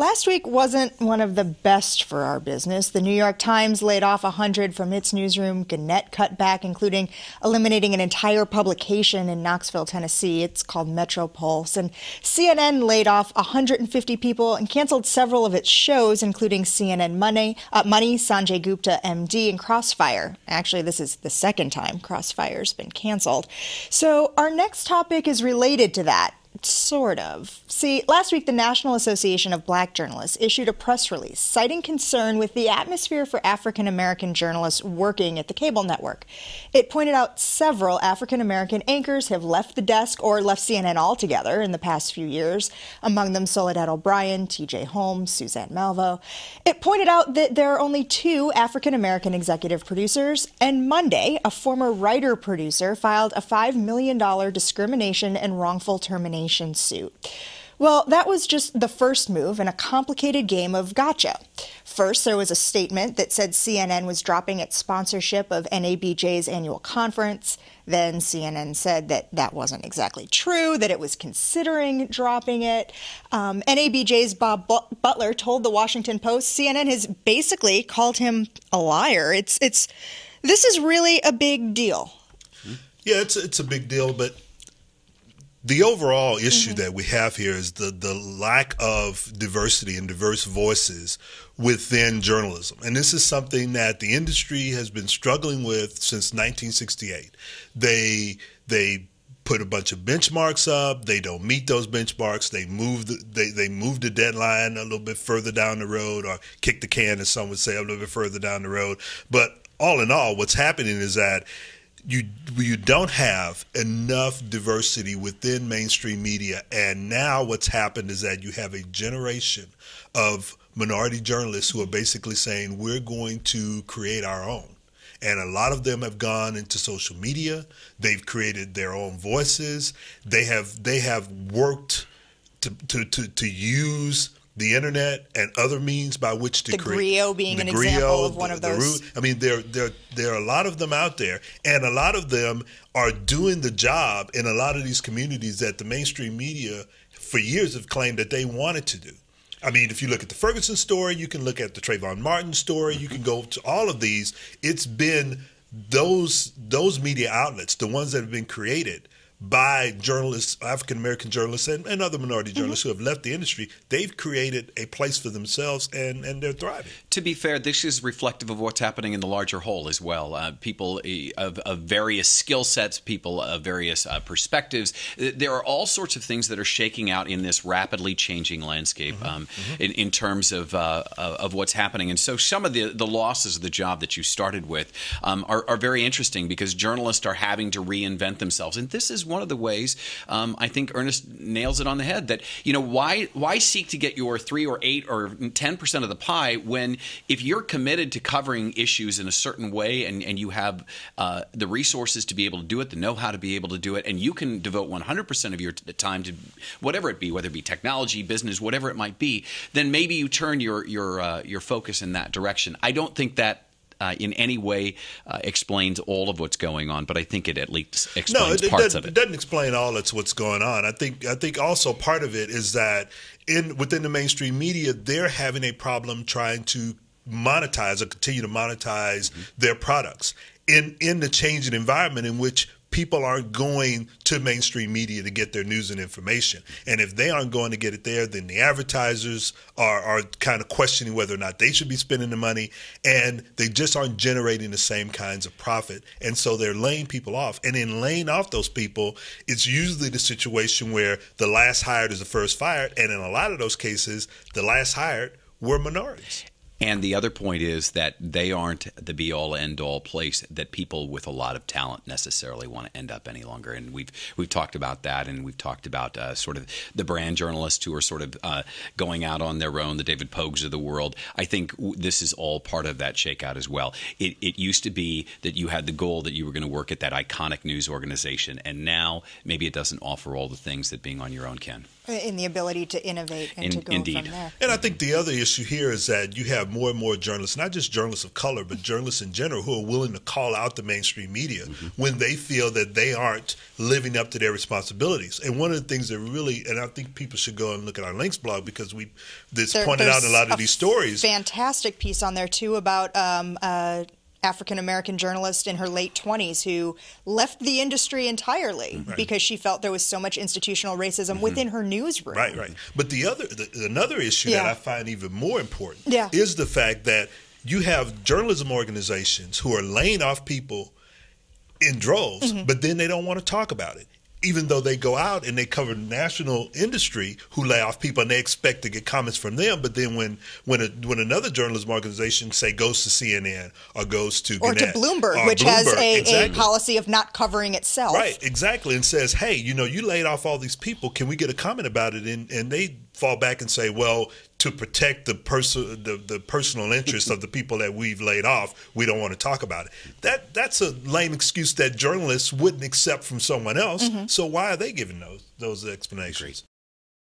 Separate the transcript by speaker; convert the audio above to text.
Speaker 1: Last week wasn't one of the best for our business. The New York Times laid off 100 from its newsroom. Gannett cut back, including eliminating an entire publication in Knoxville, Tennessee. It's called Metro Pulse. And CNN laid off 150 people and canceled several of its shows, including CNN Money, Sanjay Gupta, MD, and Crossfire. Actually, this is the second time Crossfire's been canceled. So our next topic is related to that. Sort of. See, last week, the National Association of Black Journalists issued a press release citing concern with the atmosphere for African-American journalists working at the cable network. It pointed out several African-American anchors have left the desk or left CNN altogether in the past few years, among them Soledad O'Brien, T.J. Holmes, Suzanne Malveaux. It pointed out that there are only 2 African-American executive producers, and Monday, a former writer-producer filed a $5 million discrimination and wrongful termination suit. Well, that was just the first move in a complicated game of gotcha. First, there was a statement that said CNN was dropping its sponsorship of NABJ's annual conference. Then CNN said that that wasn't exactly true, that it was considering dropping it. NABJ's Bob Butler told the Washington Post CNN has basically called him a liar. This is really a big deal.
Speaker 2: Yeah, it's a big deal, but the overall issue that we have here is the lack of diversity and diverse voices within journalism. And this is something that the industry has been struggling with since 1968. They put a bunch of benchmarks up. They don't meet those benchmarks. They move the deadline a little bit further down the road, or kick the can, as some would say, a little bit further down the road. But all in all, what's happening is that you don't have enough diversity within mainstream media, and now what's happened is that you have a generation of minority journalists who are basically saying we're going to create our own. And a lot of them have gone into social media. They've created their own voices. They have worked to use the internet and other means by which to create.
Speaker 1: The Griot being an example of one of those.
Speaker 2: I mean, there are a lot of them out there, and a lot of them are doing the job in a lot of these communities that the mainstream media for years have claimed that they wanted to do. I mean, if you look at the Ferguson story, you can look at the Trayvon Martin story, you can go to all of these. It's been those media outlets, the ones that have been created by journalists, African-American journalists, and other minority journalists who have left the industry. They've created a place for themselves, and they're thriving.
Speaker 3: To be fair, this is reflective of what's happening in the larger whole as well. People of various skill sets, people of various perspectives. There are all sorts of things that are shaking out in this rapidly changing landscape in terms of what's happening. And so some of the losses of the job that you started with are very interesting, because journalists are having to reinvent themselves. And this is one of the ways I think Earnest nails it on the head, that, you know, why seek to get your 3 or 8 or 10% of the pie when, if you're committed to covering issues in a certain way and you have the resources to be able to do it, the know-how to be able to do it, and you can devote 100% of your time to whatever it be, whether it be technology, business, whatever it might be, then maybe you turn your focus in that direction. I don't think that in any way explains all of what's going on, but I think it at least explains parts of it.
Speaker 2: It doesn't explain all of what's going on. I think also part of it is that within the mainstream media, they're having a problem trying to monetize or continue to monetize their products in the changing environment in which people aren't going to mainstream media to get their news and information. And if they aren't going to get it there, then the advertisers are kind of questioning whether or not they should be spending the money, and they just aren't generating the same kinds of profit. And so they're laying people off. And in laying off those people, it's usually the situation where the last hired is the first fired. And in a lot of those cases, the last hired were minorities.
Speaker 3: And the other point is that they aren't the be-all, end-all place that people with a lot of talent necessarily want to end up any longer. And we've talked about that, and we've talked about sort of the brand journalists who are sort of going out on their own, the David Pogues of the world. I think this is all part of that shakeout as well. It used to be that you had the goal that you were going to work at that iconic news organization, and now maybe it doesn't offer all the things that being on your own can.
Speaker 1: in the ability to innovate and to go from there.
Speaker 2: And I think the other issue here is that you have more and more journalists, not just journalists of color, but journalists in general, who are willing to call out the mainstream media when they feel that they aren't living up to their responsibilities. And one of the things that really, and I think people should go and look at our links blog, because this pointed out in a lot of these stories.
Speaker 1: Fantastic piece on there too about African-American journalist in her late 20s who left the industry entirely because she felt there was so much institutional racism within her newsroom.
Speaker 2: Right. But another issue that I find even more important is the fact that you have journalism organizations who are laying off people in droves, but then they don't want to talk about it, even though they go out and they cover national industry who lay off people and they expect to get comments from them. But then when another journalism organization, say, goes to CNN or goes to
Speaker 1: or
Speaker 2: Gannett,
Speaker 1: to Bloomberg, which has a policy of not covering itself.
Speaker 2: Right, exactly. And says, hey, you laid off all these people. Can we get a comment about it? And they fall back and say, well, to protect the personal interests of the people that we've laid off, we don't want to talk about it. That's a lame excuse that journalists wouldn't accept from someone else. So why are they giving those explanations?